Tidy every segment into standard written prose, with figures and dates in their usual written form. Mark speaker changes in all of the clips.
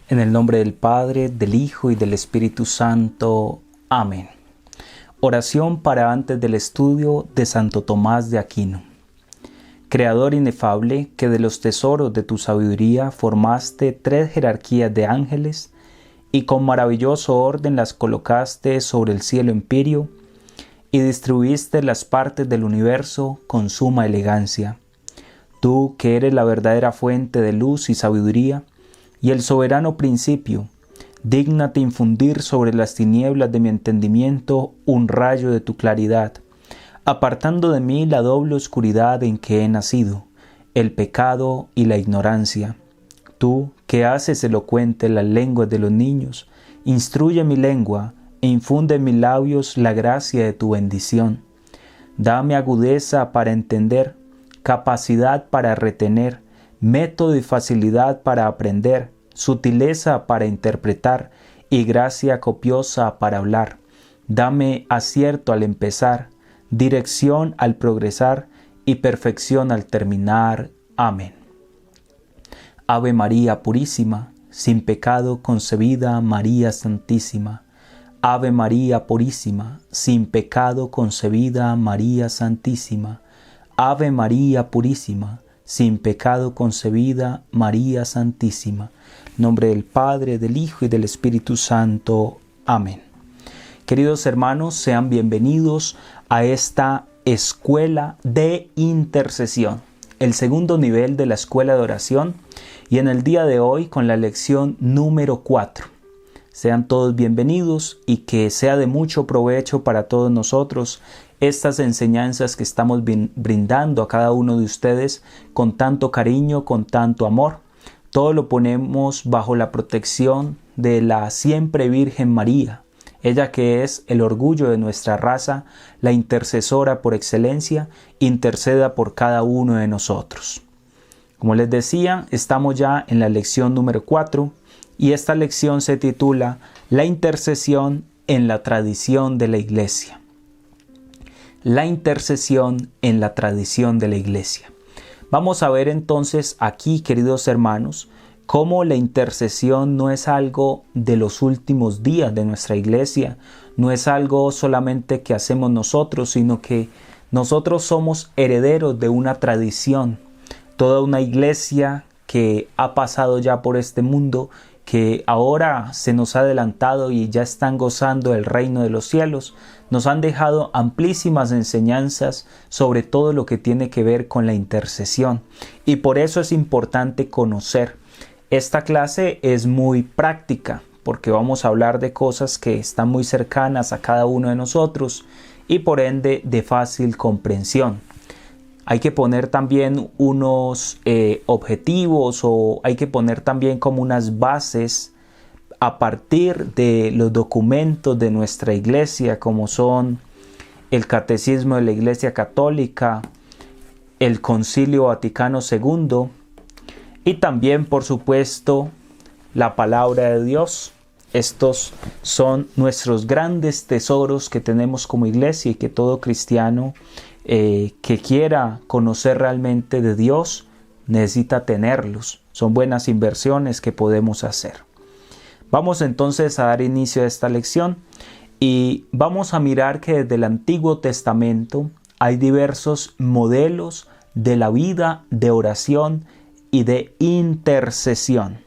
Speaker 1: En el nombre del Padre, del Hijo y del Espíritu Santo. Amén. Oración para antes del estudio de Santo Tomás de Aquino. Creador inefable, que de los tesoros de tu sabiduría formaste 3 jerarquías de ángeles y con maravilloso orden las colocaste sobre el cielo empíreo y distribuiste las partes del universo con suma elegancia. Tú, que eres la verdadera fuente de luz y sabiduría, y el soberano principio, dígnate infundir sobre las tinieblas de mi entendimiento un rayo de tu claridad, apartando de mí la doble oscuridad en que he nacido, el pecado y la ignorancia. Tú, que haces elocuente las lenguas de los niños, instruye mi lengua e infunde en mis labios la gracia de tu bendición. Dame agudeza para entender, capacidad para retener, método y facilidad para aprender, sutileza para interpretar y gracia copiosa para hablar. Dame acierto al empezar, dirección al progresar y perfección al terminar. Amén. Ave María Purísima, sin pecado concebida, María Santísima. Ave María Purísima, sin pecado concebida, María Santísima. Ave María Purísima, sin pecado concebida, María Santísima. En nombre del Padre, del Hijo y del Espíritu Santo. Amén. Queridos hermanos, sean bienvenidos a esta escuela de intercesión, el segundo nivel de la escuela de oración, y en el día de hoy con la lección número 4. Sean todos bienvenidos y que sea de mucho provecho para todos nosotros estas enseñanzas que estamos brindando a cada uno de ustedes con tanto cariño, con tanto amor. Todo lo ponemos bajo la protección de la siempre Virgen María, ella que es el orgullo de nuestra raza, la intercesora por excelencia, interceda por cada uno de nosotros. Como les decía, estamos ya en la lección número 4 y esta lección se titula La intercesión en la tradición de la Iglesia. La intercesión en la tradición de la Iglesia. Vamos a ver entonces aquí, queridos hermanos, cómo la intercesión no es algo de los últimos días de nuestra Iglesia, no es algo solamente que hacemos nosotros, sino que nosotros somos herederos de una tradición, toda una Iglesia que ha pasado ya por este mundo, que ahora se nos ha adelantado y ya están gozando el reino de los cielos, nos han dejado amplísimas enseñanzas sobre todo lo que tiene que ver con la intercesión. Y por eso es importante conocer. Esta clase es muy práctica, porque vamos a hablar de cosas que están muy cercanas a cada uno de nosotros y por ende de fácil comprensión. Hay que poner también unos objetivos o hay que poner también como unas bases a partir de los documentos de nuestra iglesia, como son el Catecismo de la Iglesia Católica, el Concilio Vaticano II y también, por supuesto, la Palabra de Dios. Estos son nuestros grandes tesoros que tenemos como iglesia y que todo cristiano que quiera conocer realmente de Dios necesita tenerlos. Son buenas inversiones que podemos hacer. Vamos entonces a dar inicio a esta lección y vamos a mirar que desde el Antiguo Testamento hay diversos modelos de la vida de oración y de intercesión.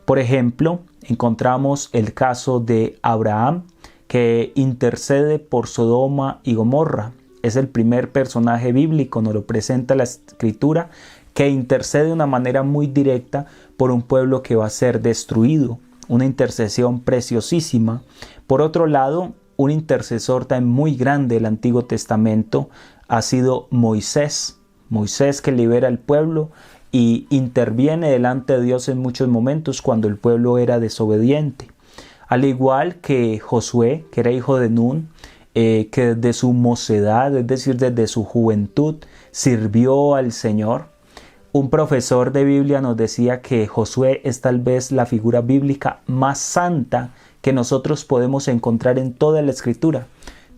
Speaker 1: Por ejemplo, encontramos el caso de Abraham, que intercede por Sodoma y Gomorra. Es el primer personaje bíblico, nos lo presenta la Escritura, que intercede de una manera muy directa por un pueblo que va a ser destruido. Una intercesión preciosísima. Por otro lado, un intercesor también muy grande del Antiguo Testamento ha sido Moisés. Moisés que libera al pueblo y interviene delante de Dios en muchos momentos cuando el pueblo era desobediente. Al igual que Josué, que era hijo de Nun, que desde su mocedad, es decir, desde su juventud, sirvió al Señor. Un profesor de Biblia nos decía que Josué es tal vez la figura bíblica más santa que nosotros podemos encontrar en toda la Escritura.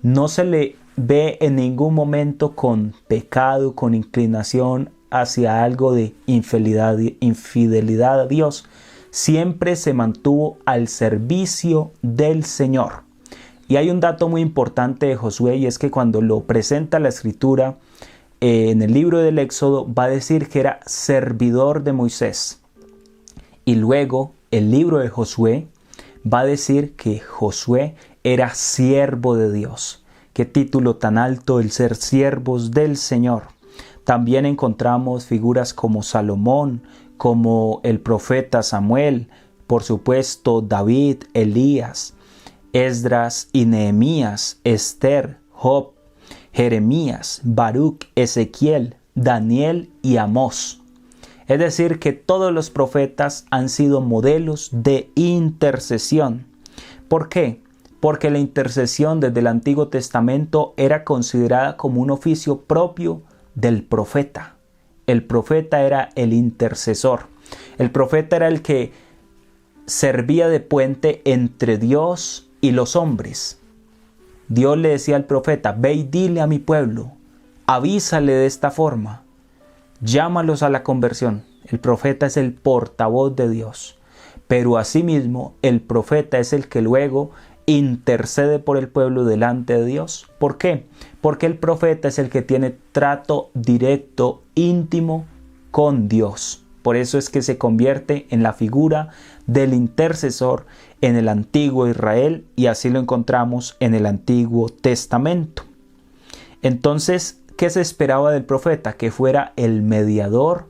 Speaker 1: No se le ve en ningún momento con pecado, con inclinación hacia algo de infidelidad a Dios, siempre se mantuvo al servicio del Señor. Y hay un dato muy importante de Josué, y es que cuando lo presenta la Escritura en el libro del Éxodo, va a decir que era servidor de Moisés. Y luego el libro de Josué va a decir que Josué era siervo de Dios. Qué título tan alto, el ser siervos del Señor. También encontramos figuras como Salomón, como el profeta Samuel, por supuesto David, Elías, Esdras y Nehemías, Esther, Job, Jeremías, Baruch, Ezequiel, Daniel y Amós. Es decir, que todos los profetas han sido modelos de intercesión. ¿Por qué? Porque la intercesión desde el Antiguo Testamento era considerada como un oficio propio del profeta. El profeta era el intercesor. El profeta era el que servía de puente entre Dios y los hombres. Dios le decía al profeta: ve y dile a mi pueblo, avísale de esta forma, llámalos a la conversión. El profeta es el portavoz de Dios, pero asimismo el profeta es el que luego intercede por el pueblo delante de Dios. ¿Por qué? Porque el profeta es el que tiene trato directo, íntimo con Dios. Por eso es que se convierte en la figura del intercesor en el antiguo Israel, y así lo encontramos en el Antiguo Testamento. Entonces, ¿qué se esperaba del profeta? Que fuera el mediador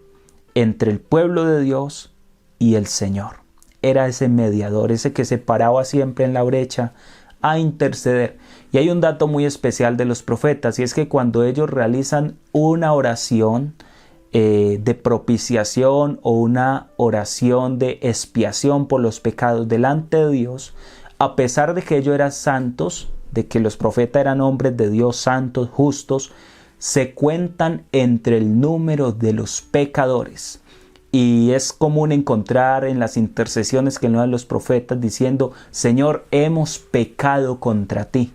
Speaker 1: entre el pueblo de Dios y el Señor. Era ese mediador, ese que se paraba siempre en la brecha a interceder. Y hay un dato muy especial de los profetas, y es que cuando ellos realizan una oración de propiciación o una oración de expiación por los pecados delante de Dios, a pesar de que ellos eran santos, de que los profetas eran hombres de Dios santos, justos, se cuentan entre el número de los pecadores. Y es común encontrar en las intercesiones que no dan los profetas diciendo: Señor, hemos pecado contra ti.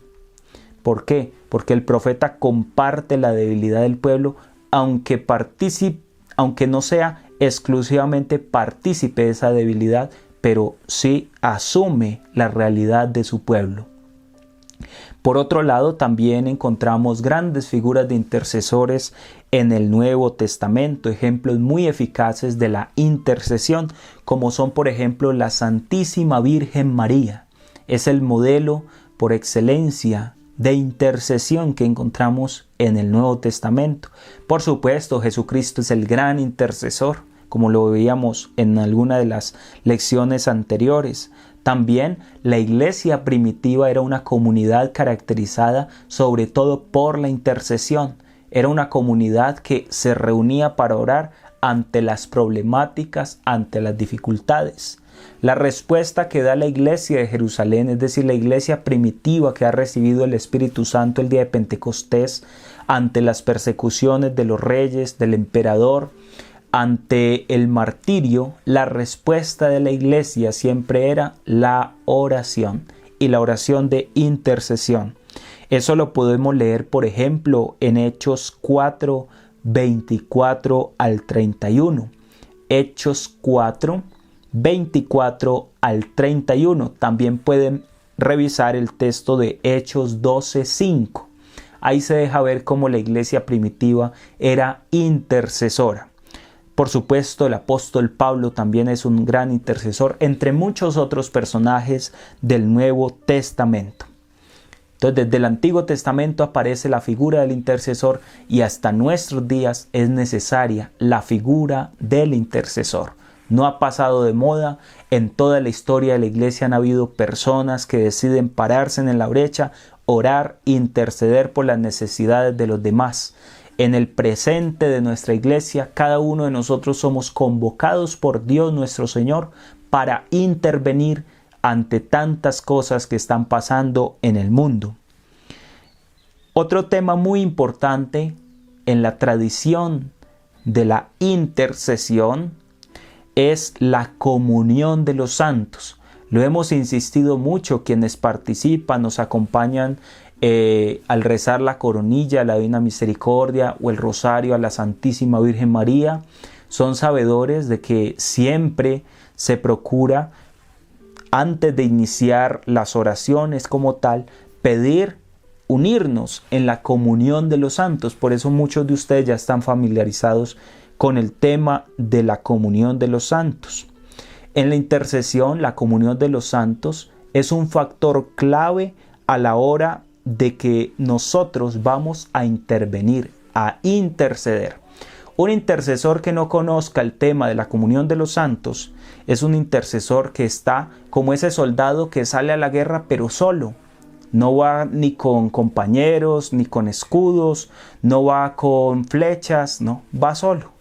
Speaker 1: ¿Por qué? Porque el profeta comparte la debilidad del pueblo, aunque no sea exclusivamente partícipe de esa debilidad, pero sí asume la realidad de su pueblo. Por otro lado, también encontramos grandes figuras de intercesores en el Nuevo Testamento, ejemplos muy eficaces de la intercesión, como son por ejemplo la Santísima Virgen María. Es el modelo por excelencia de intercesión que encontramos en el Nuevo Testamento. Por supuesto, Jesucristo es el gran intercesor, como lo veíamos en alguna de las lecciones anteriores. También la iglesia primitiva era una comunidad caracterizada sobre todo por la intercesión. Era una comunidad que se reunía para orar ante las problemáticas, ante las dificultades. La respuesta que da la iglesia de Jerusalén, es decir, la iglesia primitiva que ha recibido el Espíritu Santo el día de Pentecostés, ante las persecuciones de los reyes, del emperador, ante el martirio, la respuesta de la iglesia siempre era la oración, y la oración de intercesión. Eso lo podemos leer, por ejemplo, en Hechos 4, 24 al 31. Hechos 4, 24 al 31. También pueden revisar el texto de Hechos 12, 5. Ahí se deja ver cómo la iglesia primitiva era intercesora. Por supuesto, el apóstol Pablo también es un gran intercesor, entre muchos otros personajes del Nuevo Testamento. Entonces, desde el Antiguo Testamento aparece la figura del intercesor, y hasta nuestros días es necesaria la figura del intercesor. No ha pasado de moda. En toda la historia de la iglesia han habido personas que deciden pararse en la brecha, orar, interceder por las necesidades de los demás. En el presente de nuestra iglesia, cada uno de nosotros somos convocados por Dios nuestro Señor para intervenir ante tantas cosas que están pasando en el mundo. Otro tema muy importante en la tradición de la intercesión es la comunión de los santos. Lo hemos insistido mucho, quienes participan, nos acompañan al rezar la coronilla a la Divina Misericordia o el rosario a la Santísima Virgen María, son sabedores de que siempre se procura, antes de iniciar las oraciones como tal, pedir unirnos en la comunión de los santos. Por eso muchos de ustedes ya están familiarizados con el tema de la comunión de los santos. En la intercesión, la comunión de los santos es un factor clave a la hora de que nosotros vamos a intervenir, a interceder. Un intercesor que no conozca el tema de la comunión de los santos es un intercesor que está como ese soldado que sale a la guerra pero solo. No va ni con compañeros, ni con escudos, no va con flechas, no, va solo.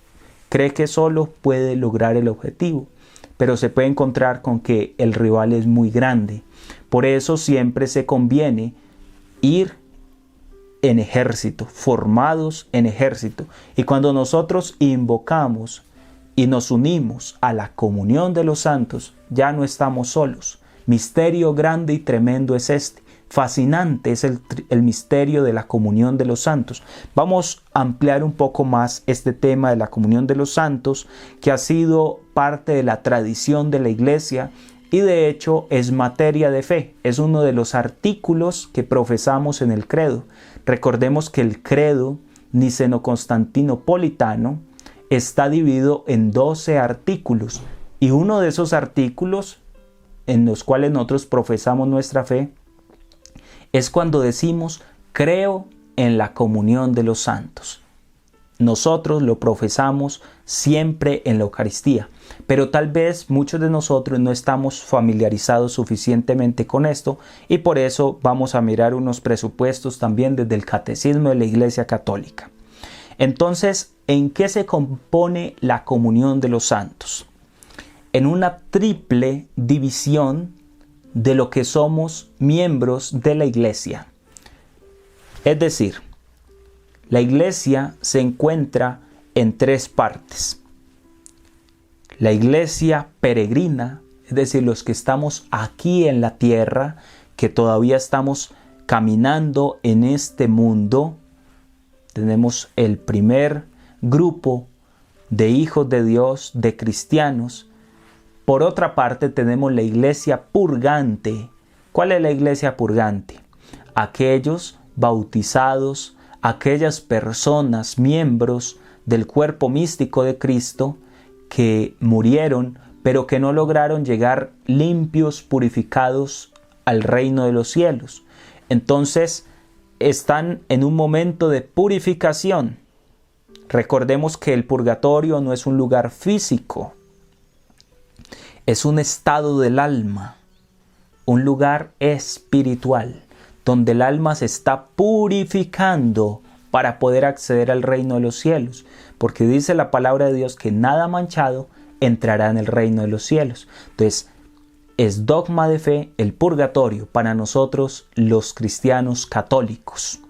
Speaker 1: Cree que solo puede lograr el objetivo, pero se puede encontrar con que el rival es muy grande. Por eso siempre se conviene ir en ejército, formados en ejército. Y cuando nosotros invocamos y nos unimos a la comunión de los santos, ya no estamos solos. Misterio grande y tremendo es este. Fascinante es el misterio de la comunión de los santos. Vamos a ampliar un poco más este tema de la comunión de los santos, que ha sido parte de la tradición de la Iglesia y de hecho es materia de fe. Es uno de los artículos que profesamos en el credo. Recordemos que el credo niceno-constantinopolitano está dividido en 12 artículos, y uno de esos artículos en los cuales nosotros profesamos nuestra fe es cuando decimos creo en la comunión de los santos. Nosotros lo profesamos siempre en la Eucaristía, pero tal vez muchos de nosotros no estamos familiarizados suficientemente con esto, y por eso vamos a mirar unos presupuestos también desde el Catecismo de la Iglesia Católica. Entonces, ¿en qué se compone la comunión de los santos? En una triple división de lo que somos miembros de la Iglesia. Es decir, la Iglesia se encuentra en 3 partes. La Iglesia peregrina, es decir, los que estamos aquí en la tierra, que todavía estamos caminando en este mundo. Tenemos el primer grupo de hijos de Dios, de cristianos. Por otra parte, tenemos la iglesia purgante. ¿Cuál es la iglesia purgante? Aquellos bautizados, aquellas personas, miembros del cuerpo místico de Cristo, que murieron, pero que no lograron llegar limpios, purificados al reino de los cielos. Entonces, están en un momento de purificación. Recordemos que el purgatorio no es un lugar físico, es un estado del alma, un lugar espiritual, donde el alma se está purificando para poder acceder al reino de los cielos, porque dice la palabra de Dios que nada manchado entrará en el reino de los cielos. Entonces, es dogma de fe el purgatorio para nosotros los cristianos católicos.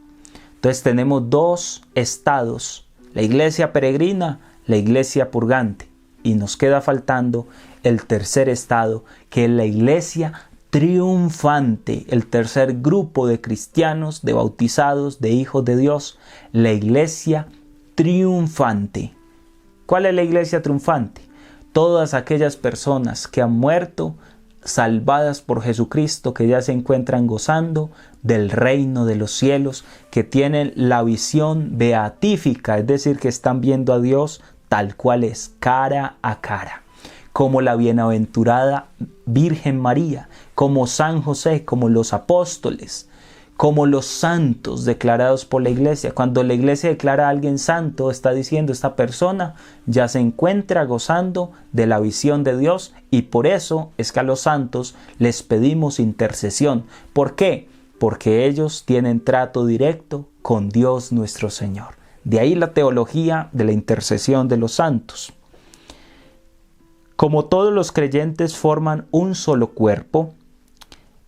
Speaker 1: Entonces tenemos 2 estados, la iglesia peregrina, la iglesia purgante, y nos queda faltando el tercer estado, que es la iglesia triunfante, el tercer grupo de cristianos, de bautizados, de hijos de Dios, la iglesia triunfante. ¿Cuál es la iglesia triunfante? Todas aquellas personas que han muerto, salvadas por Jesucristo, que ya se encuentran gozando del reino de los cielos, que tienen la visión beatífica, es decir, que están viendo a Dios tal cual es, cara a cara, como la bienaventurada Virgen María, como San José, como los apóstoles, como los santos declarados por la iglesia. Cuando la iglesia declara a alguien santo, está diciendo esta persona ya se encuentra gozando de la visión de Dios, y por eso es que a los santos les pedimos intercesión. ¿Por qué? Porque ellos tienen trato directo con Dios nuestro Señor. De ahí la teología de la intercesión de los santos. Como todos los creyentes forman un solo cuerpo,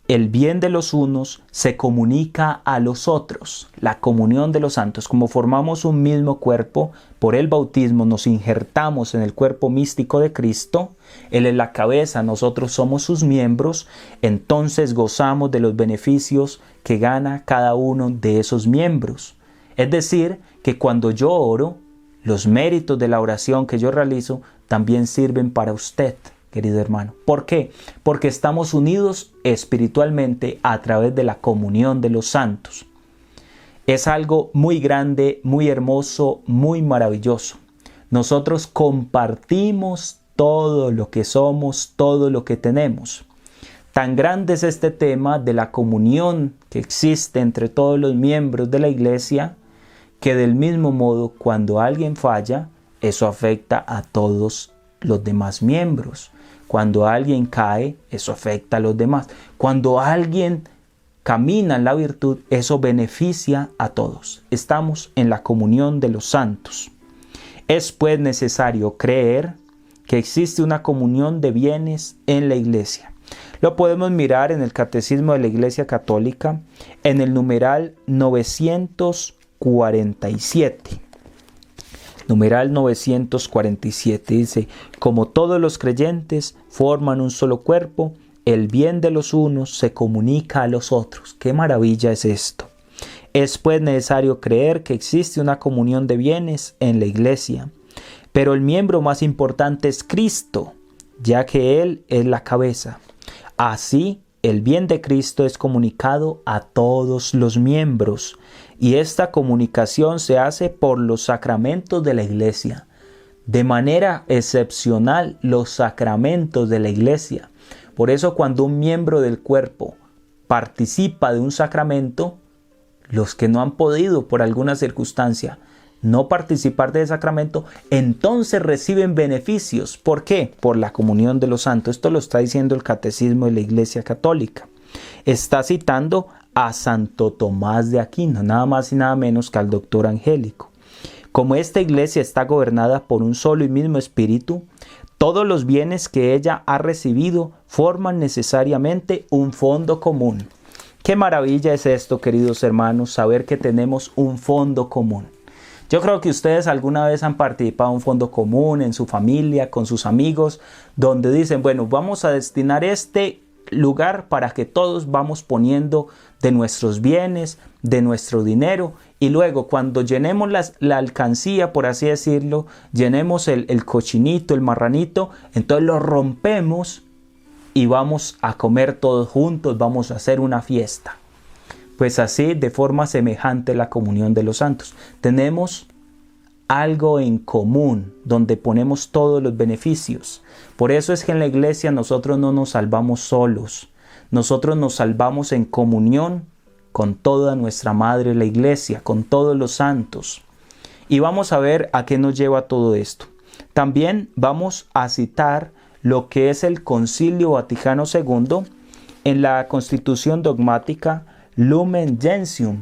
Speaker 1: el bien de los unos se comunica a los otros. La comunión de los santos. Como formamos un mismo cuerpo, por el bautismo nos injertamos en el cuerpo místico de Cristo. Él es la cabeza, nosotros somos sus miembros. Entonces gozamos de los beneficios que gana cada uno de esos miembros. Es decir, que cuando yo oro, los méritos de la oración que yo realizo también sirven para usted. querido hermano. ¿Por qué? Porque estamos unidos espiritualmente a través de la comunión de los santos. Es algo muy grande, muy hermoso, muy maravilloso. Nosotros compartimos todo lo que somos, todo lo que tenemos. Tan grande es este tema de la comunión que existe entre todos los miembros de la iglesia, que del mismo modo, cuando alguien falla, eso afecta a todos los demás miembros. Cuando alguien cae, eso afecta a los demás. Cuando alguien camina en la virtud, eso beneficia a todos. Estamos en la comunión de los santos. Es pues necesario creer que existe una comunión de bienes en la iglesia. Lo podemos mirar en el Catecismo de la Iglesia Católica, en el numeral 947. Numeral 947 dice: como todos los creyentes forman un solo cuerpo, el bien de los unos se comunica a los otros. ¡Qué maravilla es esto! Es pues necesario creer que existe una comunión de bienes en la iglesia, pero el miembro más importante es Cristo, ya que Él es la cabeza. Así, el bien de Cristo es comunicado a todos los miembros, y esta comunicación se hace por los sacramentos de la iglesia. De manera excepcional, los sacramentos de la iglesia. Por eso, cuando un miembro del cuerpo participa de un sacramento, los que no han podido por alguna circunstancia no participar del sacramento, entonces reciben beneficios. ¿Por qué? Por la comunión de los santos. Esto lo está diciendo el Catecismo de la Iglesia Católica. Está citando a Santo Tomás de Aquino, nada más y nada menos que al doctor Angélico. Como esta iglesia está gobernada por un solo y mismo espíritu, todos los bienes que ella ha recibido forman necesariamente un fondo común. Qué maravilla es esto, queridos hermanos, saber que tenemos un fondo común. Yo creo que ustedes alguna vez han participado en un fondo común en su familia, con sus amigos, donde dicen, bueno, vamos a destinar este lugar para que todos vamos poniendo de nuestros bienes, de nuestro dinero, y luego cuando llenemos la alcancía, por así decirlo, llenemos el cochinito, el marranito, entonces lo rompemos y vamos a comer todos juntos, vamos a hacer una fiesta. Pues así, de forma semejante, la comunión de los santos. Tenemos algo en común donde ponemos todos los beneficios. Por eso es que en la iglesia nosotros no nos salvamos solos. Nosotros nos salvamos en comunión con toda nuestra madre, la iglesia, con todos los santos. Y vamos a ver a qué nos lleva todo esto. También vamos a citar lo que es el Concilio Vaticano II en la Constitución Dogmática Lumen Gentium.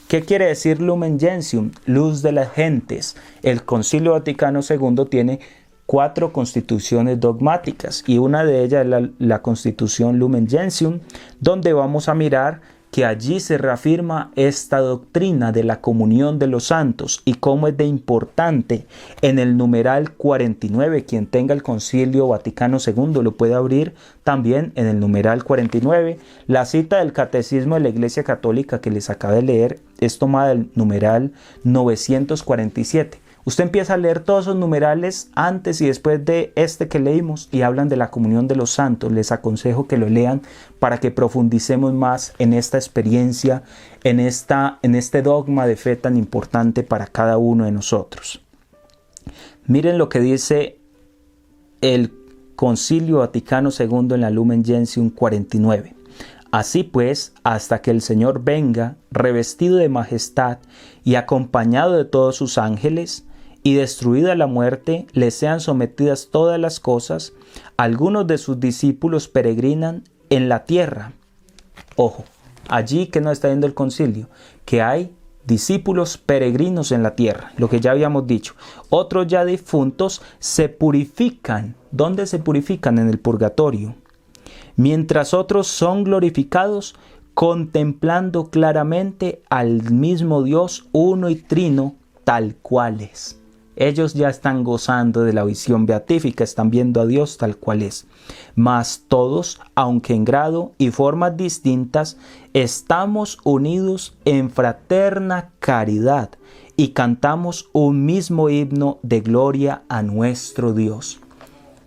Speaker 1: ¿Qué quiere decir Lumen Gentium? Luz de las gentes. El Concilio Vaticano II tiene 4 constituciones dogmáticas y una de ellas es la Constitución Lumen Gentium, donde vamos a mirar que allí se reafirma esta doctrina de la comunión de los santos y cómo es de importante. En el numeral 49, quien tenga el Concilio Vaticano II lo puede abrir también en el numeral 49. La cita del Catecismo de la Iglesia Católica que les acabo de leer es tomada del numeral 947. Usted empieza a leer todos esos numerales antes y después de este que leímos y hablan de la comunión de los santos. Les aconsejo que lo lean para que profundicemos más en esta experiencia, en este dogma de fe tan importante para cada uno de nosotros. Miren lo que dice el Concilio Vaticano II en la Lumen Gentium 49. Así pues, hasta que el Señor venga, revestido de majestad y acompañado de todos sus ángeles, y destruida la muerte, le sean sometidas todas las cosas, algunos de sus discípulos peregrinan en la tierra. Ojo, allí que nos está viendo el concilio, que hay discípulos peregrinos en la tierra, lo que ya habíamos dicho. Otros ya difuntos se purifican. ¿Dónde se purifican? En el purgatorio. Mientras otros son glorificados, contemplando claramente al mismo Dios uno y trino, tal cual es. Ellos ya están gozando de la visión beatífica, están viendo a Dios tal cual es. Mas todos, aunque en grado y formas distintas, estamos unidos en fraterna caridad y cantamos un mismo himno de gloria a nuestro Dios.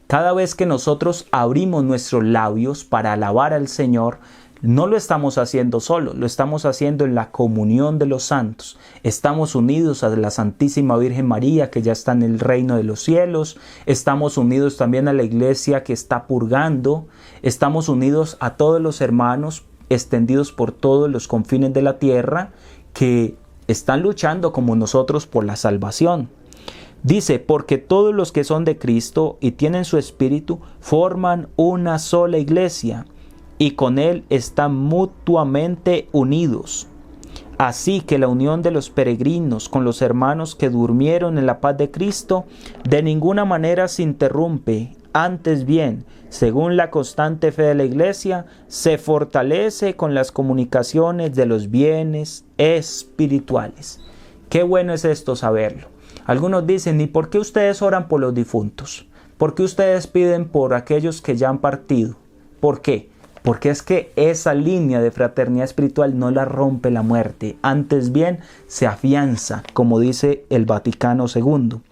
Speaker 1: Cada vez que nosotros abrimos nuestros labios para alabar al Señor, no lo estamos haciendo solo, lo estamos haciendo en la comunión de los santos. Estamos unidos a la Santísima Virgen María, que ya está en el reino de los cielos. Estamos unidos también a la iglesia que está purgando. Estamos unidos a todos los hermanos extendidos por todos los confines de la tierra que están luchando como nosotros por la salvación. Dice, porque todos los que son de Cristo y tienen su espíritu forman una sola iglesia, y con Él están mutuamente unidos. Así que la unión de los peregrinos con los hermanos que durmieron en la paz de Cristo de ninguna manera se interrumpe. Antes bien, según la constante fe de la Iglesia, se fortalece con las comunicaciones de los bienes espirituales. Qué bueno es esto saberlo. Algunos dicen, ¿y por qué ustedes oran por los difuntos? ¿Por qué ustedes piden por aquellos que ya han partido? ¿Por qué? Porque es que esa línea de fraternidad espiritual no la rompe la muerte, antes bien se afianza, como dice el Vaticano II.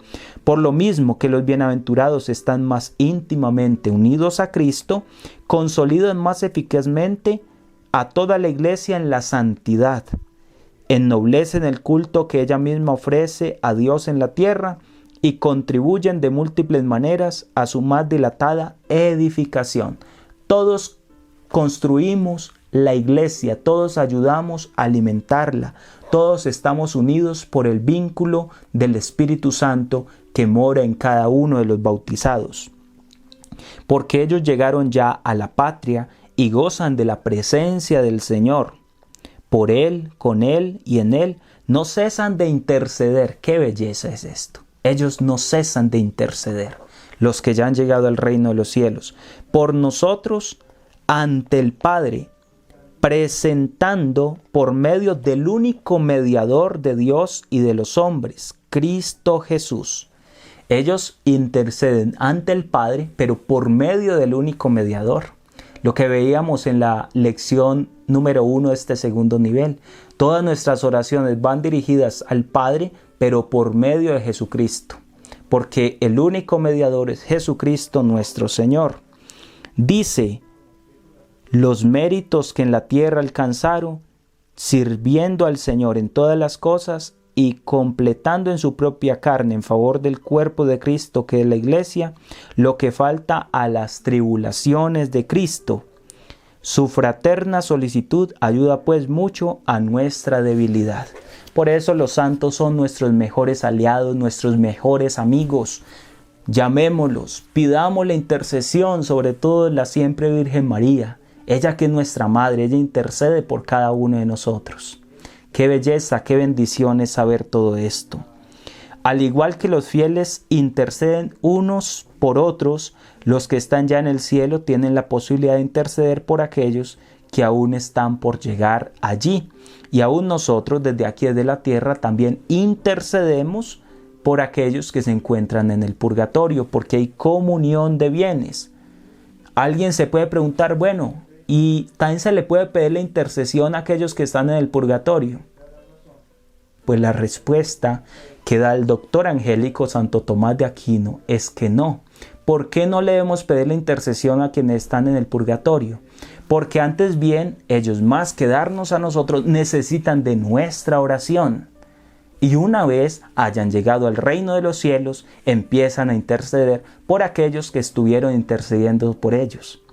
Speaker 1: Por lo mismo que los bienaventurados están más íntimamente unidos a Cristo, consolidan más eficazmente a toda la iglesia en la santidad, ennoblecen el culto que ella misma ofrece a Dios en la tierra y contribuyen de múltiples maneras a su más dilatada edificación. Todos construimos la iglesia, todos ayudamos a alimentarla, todos estamos unidos por el vínculo del Espíritu Santo que mora en cada uno de los bautizados. Porque ellos llegaron ya a la patria y gozan de la presencia del Señor. Por Él, con Él y en Él, no cesan de interceder. ¡Qué belleza es esto! Ellos no cesan de interceder, los que ya han llegado al reino de los cielos, por nosotros ante el Padre, presentando por medio del único mediador de Dios y de los hombres, Cristo Jesús. Ellos interceden ante el Padre, pero por medio del único mediador. Lo que veíamos en la lección número 1 de este segundo nivel. Todas nuestras oraciones van dirigidas al Padre, pero por medio de Jesucristo. Porque el único mediador es Jesucristo nuestro Señor. Dice, los méritos que en la tierra alcanzaron, sirviendo al Señor en todas las cosas y completando en su propia carne en favor del cuerpo de Cristo que es la iglesia, lo que falta a las tribulaciones de Cristo. Su fraterna solicitud ayuda pues mucho a nuestra debilidad. Por eso los santos son nuestros mejores aliados, nuestros mejores amigos. Llamémoslos, pidamos la intercesión, sobre todo la siempre Virgen María. Ella que es nuestra madre, ella intercede por cada uno de nosotros. Qué belleza, qué bendición es saber todo esto. Al igual que los fieles interceden unos por otros, los que están ya en el cielo tienen la posibilidad de interceder por aquellos que aún están por llegar allí. Y aún nosotros desde aquí, desde la tierra, también intercedemos por aquellos que se encuentran en el purgatorio, porque hay comunión de bienes. Alguien se puede preguntar, bueno, ¿y también se le puede pedir la intercesión a aquellos que están en el purgatorio? Pues la respuesta que da el doctor angélico Santo Tomás de Aquino es que no. ¿Por qué no le debemos pedir la intercesión a quienes están en el purgatorio? Porque antes bien, ellos más que darnos a nosotros necesitan de nuestra oración. Y una vez hayan llegado al reino de los cielos, empiezan a interceder por aquellos que estuvieron intercediendo por ellos.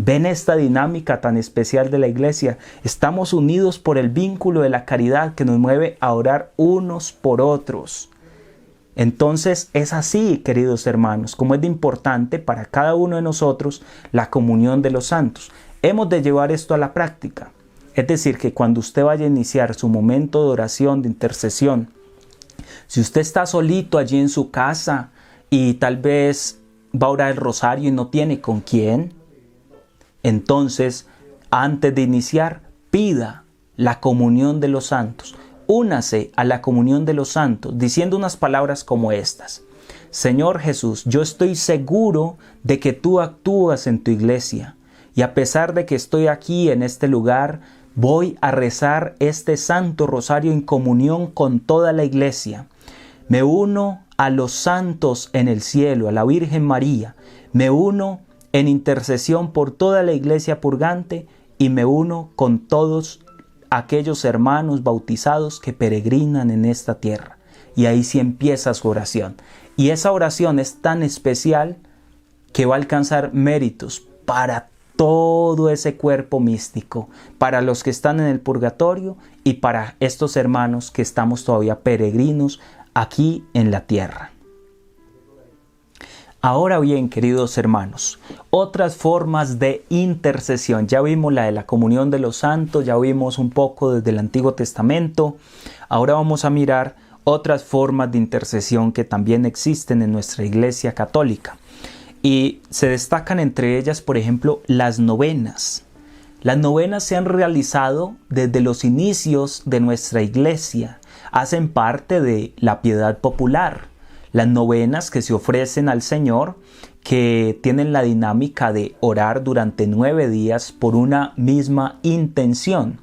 Speaker 1: ¿Ven esta dinámica tan especial de la iglesia? Estamos unidos por el vínculo de la caridad que nos mueve a orar unos por otros. Entonces es así, queridos hermanos, como es de importante para cada uno de nosotros la comunión de los santos. Hemos de llevar esto a la práctica. Es decir, que cuando usted vaya a iniciar su momento de oración, de intercesión, si usted está solito allí en su casa y tal vez va a orar el rosario y no tiene con quién, entonces, antes de iniciar, pida la comunión de los santos. Únase a la comunión de los santos diciendo unas palabras como estas. Señor Jesús, yo estoy seguro de que tú actúas en tu iglesia. Y a pesar de que estoy aquí en este lugar, voy a rezar este santo rosario en comunión con toda la iglesia. Me uno a los santos en el cielo, a la Virgen María. Me uno en intercesión por toda la iglesia purgante y me uno con todos aquellos hermanos bautizados que peregrinan en esta tierra. Y ahí sí empieza su oración. Y esa oración es tan especial que va a alcanzar méritos para todo ese cuerpo místico, para los que están en el purgatorio y para estos hermanos que estamos todavía peregrinos aquí en la tierra. Ahora bien, queridos hermanos, otras formas de intercesión. Ya vimos la de la comunión de los santos, ya vimos un poco desde el Antiguo Testamento. Ahora vamos a mirar otras formas de intercesión que también existen en nuestra Iglesia Católica. Y se destacan entre ellas, por ejemplo, las novenas. Las novenas se han realizado desde los inicios de nuestra Iglesia. Hacen parte de la piedad popular. Las novenas que se ofrecen al Señor, que tienen la dinámica de orar durante 9 días por una misma intención.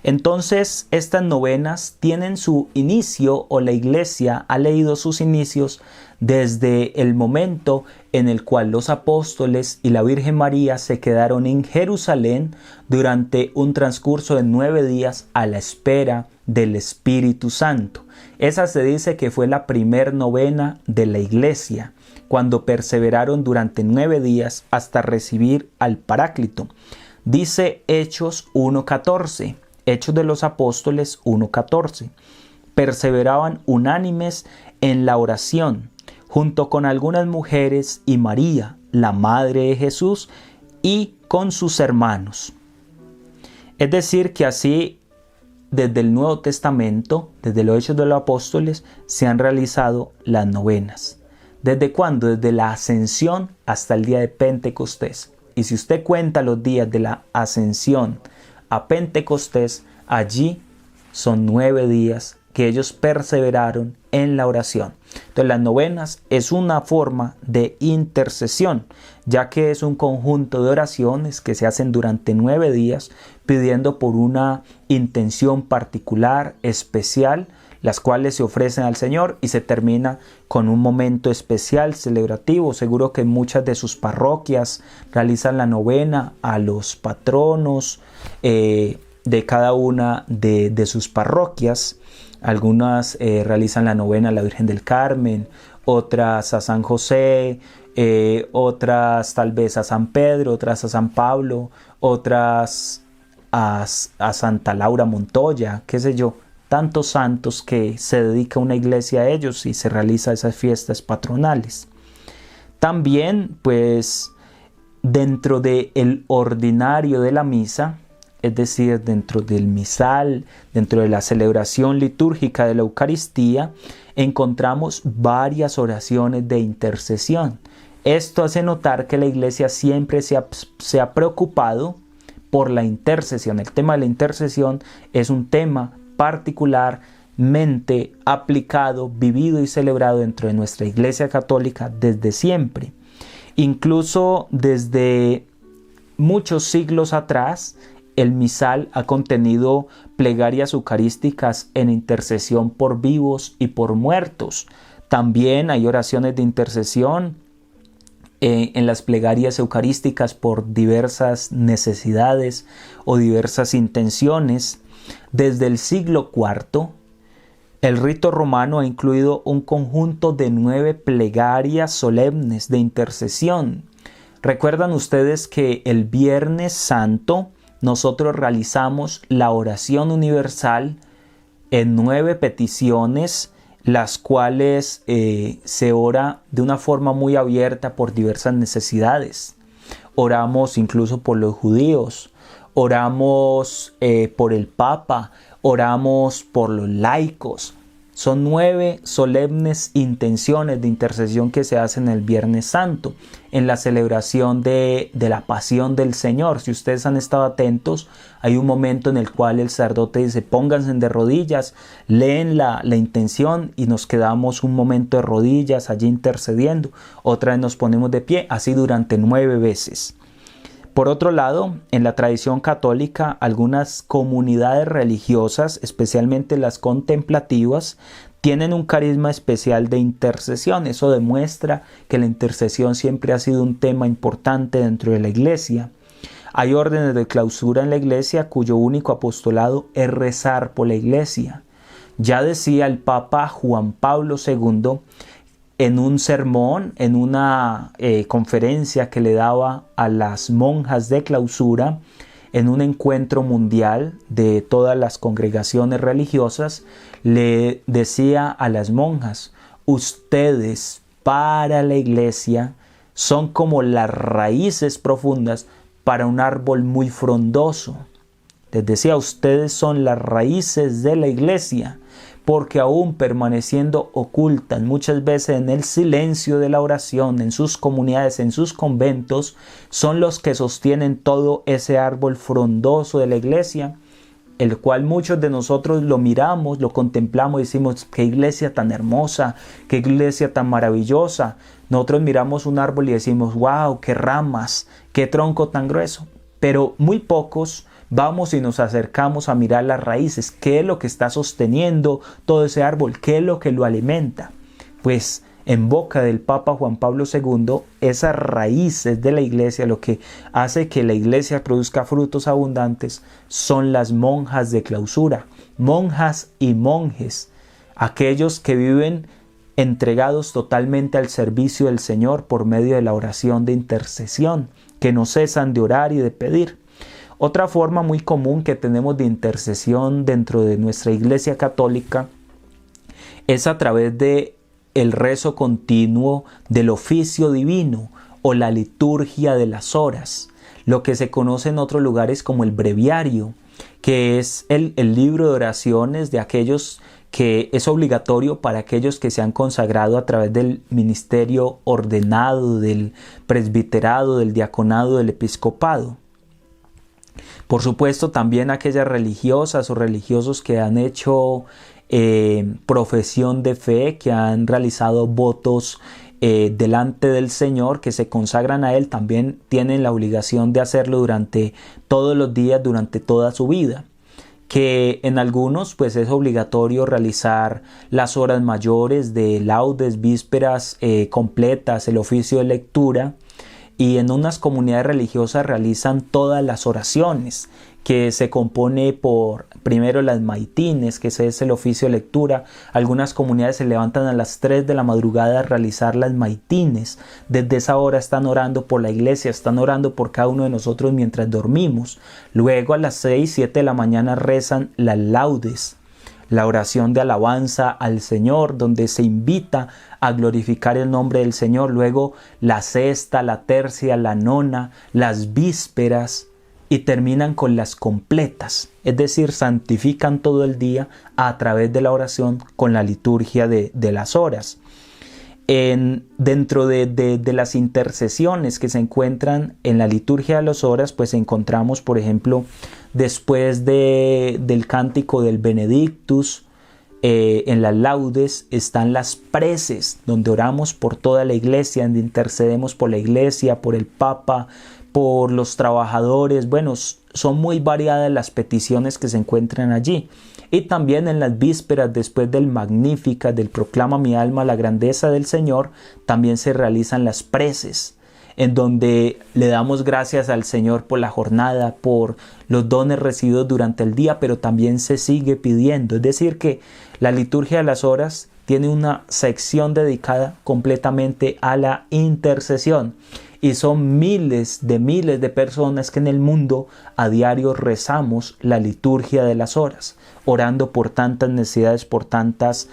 Speaker 1: Entonces, estas novenas tienen su inicio, o la Iglesia ha leído sus inicios desde el momento en el cual los apóstoles y la Virgen María se quedaron en Jerusalén durante un transcurso de 9 días a la espera del Espíritu Santo. Esa se dice que fue la primer novena de la Iglesia, cuando perseveraron durante 9 días hasta recibir al Paráclito. Dice Hechos 1:14, Hechos de los Apóstoles 1:14. Perseveraban unánimes en la oración, junto con algunas mujeres y María, la madre de Jesús, y con sus hermanos. Es decir, que así desde el Nuevo Testamento, desde los Hechos de los Apóstoles, se han realizado las novenas. ¿Desde cuándo? Desde la Ascensión hasta el día de Pentecostés. Y si usted cuenta los días de la Ascensión a Pentecostés, allí son 9 días que ellos perseveraron en la oración. Entonces, las novenas es una forma de intercesión, ya que es un conjunto de oraciones que se hacen durante 9 días pidiendo por una intención particular, especial, las cuales se ofrecen al Señor y se termina con un momento especial, celebrativo. Seguro que muchas de sus parroquias realizan la novena a los patronos de cada una de sus parroquias. Algunas realizan la novena a la Virgen del Carmen, otras a San José, otras tal vez a San Pedro, otras a San Pablo, otras a Santa Laura Montoya, qué sé yo. Tantos santos que se dedica una iglesia a ellos y se realiza esas fiestas patronales. También, pues, dentro del ordinario de la misa, es decir, dentro del misal, dentro de la celebración litúrgica de la Eucaristía, encontramos varias oraciones de intercesión. Esto hace notar que la Iglesia siempre se ha preocupado por la intercesión. El tema de la intercesión es un tema particularmente aplicado, vivido y celebrado dentro de nuestra Iglesia Católica desde siempre. Incluso desde muchos siglos atrás, el misal ha contenido plegarias eucarísticas en intercesión por vivos y por muertos. También hay oraciones de intercesión en las plegarias eucarísticas por diversas necesidades o diversas intenciones. Desde el siglo IV, el rito romano ha incluido un conjunto de 9 plegarias solemnes de intercesión. ¿Recuerdan ustedes que el Viernes Santo nosotros realizamos la oración universal en 9 peticiones, las cuales se ora de una forma muy abierta por diversas necesidades? Oramos incluso por los judíos, oramos por el Papa, oramos por los laicos. Son 9 solemnes intenciones de intercesión que se hacen el Viernes Santo en la celebración de la Pasión del Señor. Si ustedes han estado atentos, hay un momento en el cual el sacerdote dice: pónganse de rodillas, leen la intención y nos quedamos un momento de rodillas allí intercediendo. Otra vez nos ponemos de pie, así durante 9 veces. Por otro lado, en la tradición católica, algunas comunidades religiosas, especialmente las contemplativas, tienen un carisma especial de intercesión. Eso demuestra que la intercesión siempre ha sido un tema importante dentro de la iglesia. Hay órdenes de clausura en la iglesia cuyo único apostolado es rezar por la iglesia. Ya decía el Papa Juan Pablo II en un sermón, en una conferencia que le daba a las monjas de clausura, en un encuentro mundial de todas las congregaciones religiosas, le decía a las monjas: ustedes para la iglesia son como las raíces profundas para un árbol muy frondoso. Les decía, ustedes son las raíces de la iglesia, porque aún permaneciendo ocultas muchas veces en el silencio de la oración, en sus comunidades, en sus conventos, son los que sostienen todo ese árbol frondoso de la iglesia, el cual muchos de nosotros lo miramos, lo contemplamos y decimos: qué iglesia tan hermosa, qué iglesia tan maravillosa. Nosotros miramos un árbol y decimos: wow, qué ramas, qué tronco tan grueso. Pero muy pocos vamos y nos acercamos a mirar las raíces. ¿Qué es lo que está sosteniendo todo ese árbol? ¿Qué es lo que lo alimenta? Pues en boca del Papa Juan Pablo II, esas raíces de la iglesia, lo que hace que la iglesia produzca frutos abundantes, son las monjas de clausura. Monjas y monjes, aquellos que viven entregados totalmente al servicio del Señor por medio de la oración de intercesión, que no cesan de orar y de pedir. Otra forma muy común que tenemos de intercesión dentro de nuestra iglesia católica es a través de el rezo continuo del oficio divino o la liturgia de las horas, lo que se conoce en otros lugares como el breviario, que es el libro de oraciones de aquellos que es obligatorio para aquellos que se han consagrado a través del ministerio ordenado, del presbiterado, del diaconado, del episcopado. Por supuesto, también aquellas religiosas o religiosos que han hecho profesión de fe, que han realizado votos delante del Señor, que se consagran a Él, también tienen la obligación de hacerlo durante todos los días, durante toda su vida. Que en algunos pues es obligatorio realizar las horas mayores de laudes, vísperas completas, el oficio de lectura. Y en unas comunidades religiosas realizan todas las oraciones, que se compone por primero las maitines, que ese es el oficio de lectura. Algunas comunidades se levantan a las 3 de la madrugada a realizar las maitines. Desde esa hora están orando por la iglesia, están orando por cada uno de nosotros mientras dormimos. Luego a las 6, 7 de la mañana rezan las laudes, la oración de alabanza al Señor, donde se invita a glorificar el nombre del Señor. Luego la sexta, la tercia, la nona, las vísperas, y terminan con las completas. Es decir, santifican todo el día a través de la oración con la liturgia de las horas. Dentro de las intercesiones que se encuentran en la liturgia de las horas, pues encontramos, por ejemplo, después del cántico del Benedictus, en las laudes están las preces, donde oramos por toda la iglesia, donde intercedemos por la iglesia, por el Papa, por los trabajadores. Bueno, son muy variadas las peticiones que se encuentran allí. Y también en las vísperas, después del Magnificat, del Proclama mi alma la grandeza del Señor, también se realizan las preces, en donde le damos gracias al Señor por la jornada, por los dones recibidos durante el día, pero también se sigue pidiendo. Es decir, que la liturgia de las horas tiene una sección dedicada completamente a la intercesión. Y son miles de personas que en el mundo a diario rezamos la liturgia de las horas, orando por tantas necesidades, por tantas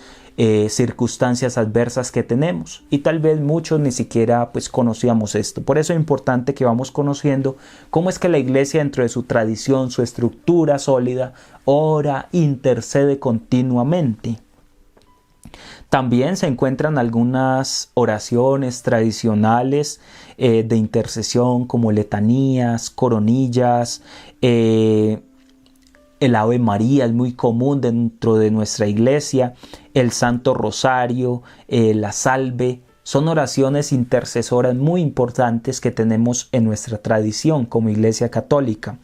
Speaker 1: circunstancias adversas que tenemos. Y tal vez muchos ni siquiera pues conocíamos esto. Por eso es importante que vamos conociendo cómo es que la iglesia, dentro de su tradición, su estructura sólida, ora, intercede continuamente. También se encuentran algunas oraciones tradicionales de intercesión, como letanías, coronillas, el Ave María es muy común dentro de nuestra iglesia, el Santo Rosario, la Salve. Son oraciones intercesoras muy importantes que tenemos en nuestra tradición como iglesia católica.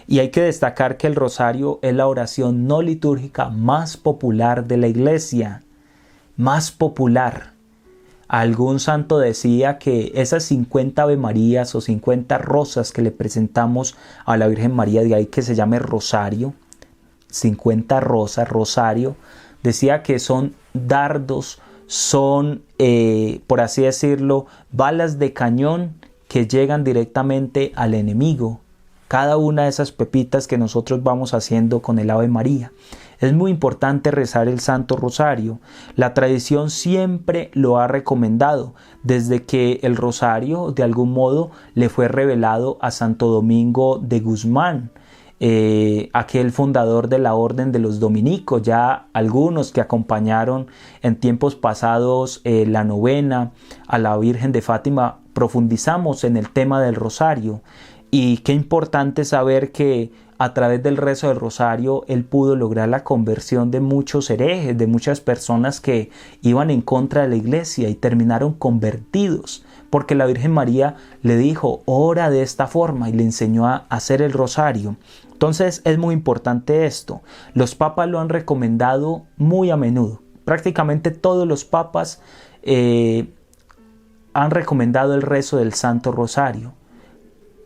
Speaker 1: Y hay que destacar que el rosario es la oración no litúrgica más popular de la iglesia. más popular. Algún santo decía que esas 50 Ave Marías o 50 rosas que le presentamos a la Virgen María, de ahí que se llame rosario, 50 rosas, rosario, decía que son dardos, son, por así decirlo, balas de cañón que llegan directamente al enemigo. Cada una de esas pepitas que nosotros vamos haciendo con el Ave María. Es muy importante rezar el Santo Rosario. La tradición siempre lo ha recomendado, desde que el rosario de algún modo le fue revelado a Santo Domingo de Guzmán, aquel fundador de la Orden de los Dominicos. Ya algunos que acompañaron en tiempos pasados la novena a la Virgen de Fátima, profundizamos en el tema del rosario. Y qué importante saber que a través del rezo del rosario él pudo lograr la conversión de muchos herejes, de muchas personas que iban en contra de la iglesia y terminaron convertidos, porque la Virgen María le dijo, ora de esta forma, y le enseñó a hacer el rosario. Entonces es muy importante esto. Los papas lo han recomendado muy a menudo. Prácticamente todos los papas han recomendado el rezo del Santo Rosario.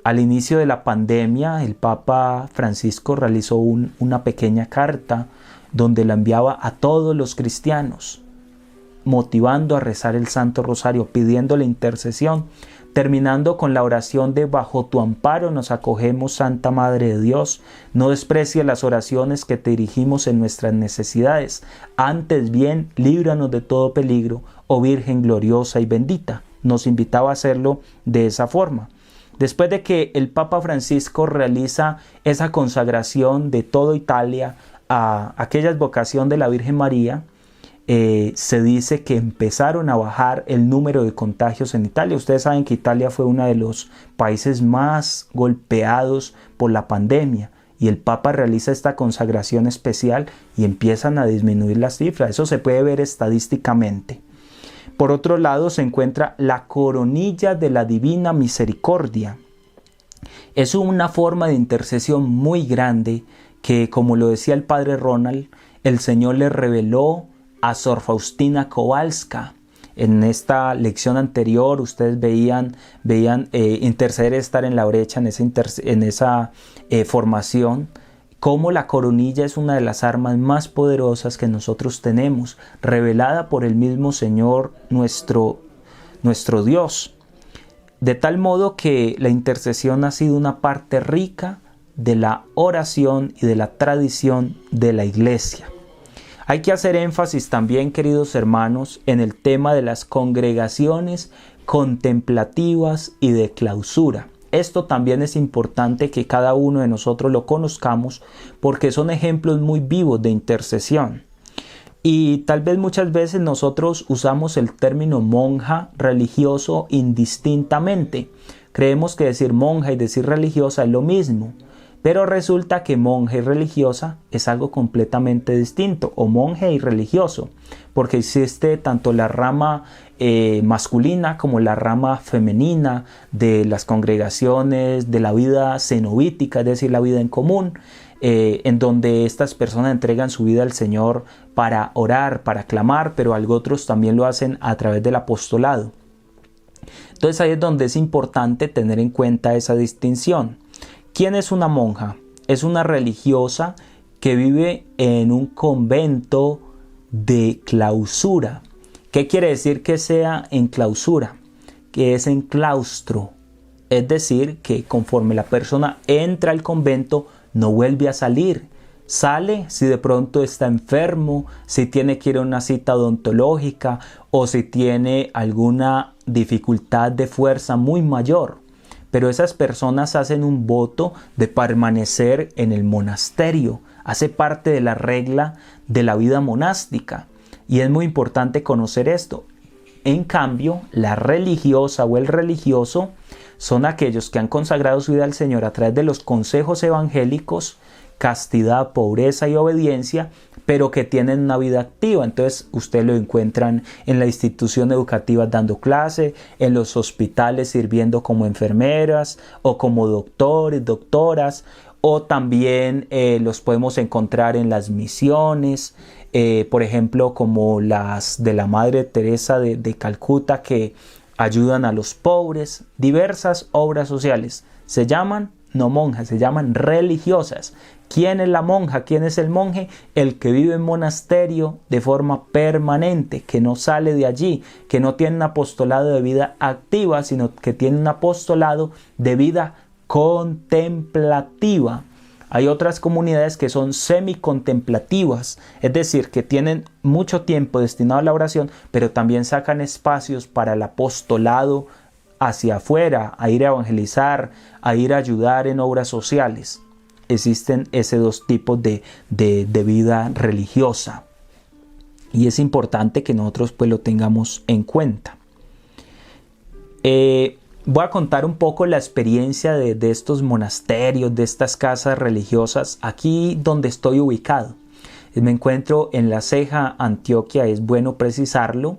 Speaker 1: Al inicio de la pandemia, el Papa Francisco realizó una pequeña carta donde la enviaba a todos los cristianos, motivando a rezar el Santo Rosario, pidiendo la intercesión, terminando con la oración de bajo tu amparo nos acogemos, Santa Madre de Dios. No desprecies las oraciones que te dirigimos en nuestras necesidades. Antes bien, líbranos de todo peligro, oh Virgen gloriosa y bendita. Nos invitaba a hacerlo de esa forma. Después de que el Papa Francisco realiza esa consagración de toda Italia a aquella vocación de la Virgen María, se dice que empezaron a bajar el número de contagios en Italia. Ustedes saben que Italia fue uno de los países más golpeados por la pandemia y el Papa realiza esta consagración especial y empiezan a disminuir las cifras. Eso se puede ver estadísticamente. Por otro lado se encuentra la coronilla de la Divina Misericordia. Es una forma de intercesión muy grande que, como lo decía el padre Ronald, el Señor le reveló a Sor Faustina Kowalska. En esta lección anterior ustedes veían interceder, estar en la brecha, en esa formación. Cómo la coronilla es una de las armas más poderosas que nosotros tenemos, revelada por el mismo Señor nuestro Dios. De tal modo que la intercesión ha sido una parte rica de la oración y de la tradición de la Iglesia. Hay que hacer énfasis también, queridos hermanos, en el tema de las congregaciones contemplativas y de clausura. Esto también es importante que cada uno de nosotros lo conozcamos porque son ejemplos muy vivos de intercesión. Y tal vez muchas veces nosotros usamos el término monja religioso indistintamente. Creemos que decir monja y decir religiosa es lo mismo. Pero resulta que monje y religiosa es algo completamente distinto, o monje y religioso, porque existe tanto la rama masculina como la rama femenina de las congregaciones, de la vida cenobítica, es decir, la vida en común, en donde estas personas entregan su vida al Señor para orar, para clamar, pero otros también lo hacen a través del apostolado. Entonces ahí es donde es importante tener en cuenta esa distinción. ¿Quién es una monja? Es una religiosa que vive en un convento de clausura. ¿Qué quiere decir que sea en clausura? Que es en claustro. Es decir, que conforme la persona entra al convento, no vuelve a salir. Sale si de pronto está enfermo, si tiene que ir a una cita odontológica o si tiene alguna dificultad de fuerza muy mayor. Pero esas personas hacen un voto de permanecer en el monasterio. Hace parte de la regla de la vida monástica. Y es muy importante conocer esto. En cambio, la religiosa o el religioso son aquellos que han consagrado su vida al Señor a través de los consejos evangélicos, castidad, pobreza y obediencia, pero que tienen una vida activa. Entonces ustedes lo encuentran en la institución educativa dando clase, en los hospitales sirviendo como enfermeras o como doctores, doctoras, o también los podemos encontrar en las misiones, por ejemplo, como las de la Madre Teresa de Calcuta, que ayudan a los pobres. Diversas obras sociales se llaman no monjas, se llaman religiosas. ¿Quién es la monja? ¿Quién es el monje? El que vive en monasterio de forma permanente, que no sale de allí, que no tiene un apostolado de vida activa, sino que tiene un apostolado de vida contemplativa. Hay otras comunidades que son semi-contemplativas, es decir, que tienen mucho tiempo destinado a la oración, pero también sacan espacios para el apostolado hacia afuera, a ir a evangelizar, a ir a ayudar en obras sociales. Existen esos dos tipos de vida religiosa, y es importante que nosotros pues lo tengamos en cuenta. Voy a contar un poco la experiencia de estos monasterios, de estas casas religiosas, aquí donde estoy ubicado. Me encuentro en La Ceja, Antioquia, es bueno precisarlo.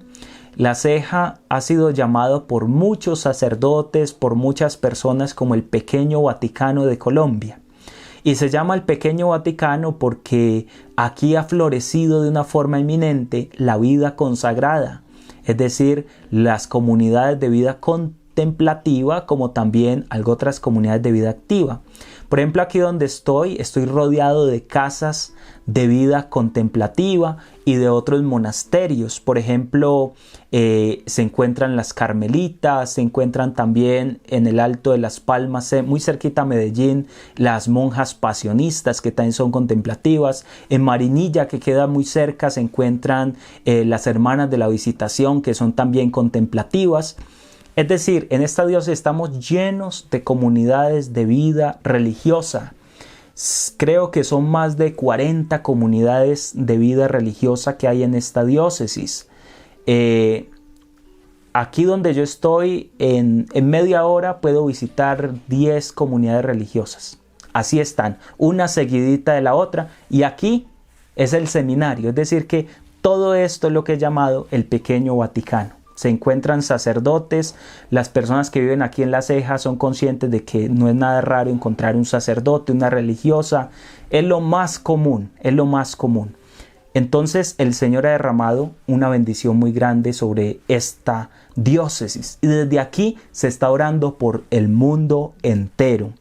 Speaker 1: La Ceja ha sido llamado por muchos sacerdotes, por muchas personas, como el pequeño Vaticano de Colombia. Y se llama el pequeño Vaticano porque aquí ha florecido de una forma eminente la vida consagrada, es decir, las comunidades de vida contemplativa, como también otras comunidades de vida activa. Por ejemplo, aquí donde estoy rodeado de casas de vida contemplativa y de otros monasterios. Por ejemplo, se encuentran las Carmelitas, se encuentran también en el Alto de las Palmas, muy cerquita a Medellín, las monjas pasionistas, que también son contemplativas. En Marinilla, que queda muy cerca, se encuentran las Hermanas de la Visitación, que son también contemplativas. Es decir, en esta diócesis estamos llenos de comunidades de vida religiosa. Creo que son más de 40 comunidades de vida religiosa que hay en esta diócesis. Aquí donde yo estoy, en media hora puedo visitar 10 comunidades religiosas. Así están, una seguidita de la otra. Y aquí es el seminario, es decir que todo esto es lo que he llamado el pequeño Vaticano. Se encuentran sacerdotes. Las personas que viven aquí en La Ceja son conscientes de que no es nada raro encontrar un sacerdote, una religiosa. Es lo más común, es lo más común. Entonces el Señor ha derramado una bendición muy grande sobre esta diócesis. Y desde aquí se está orando por el mundo entero.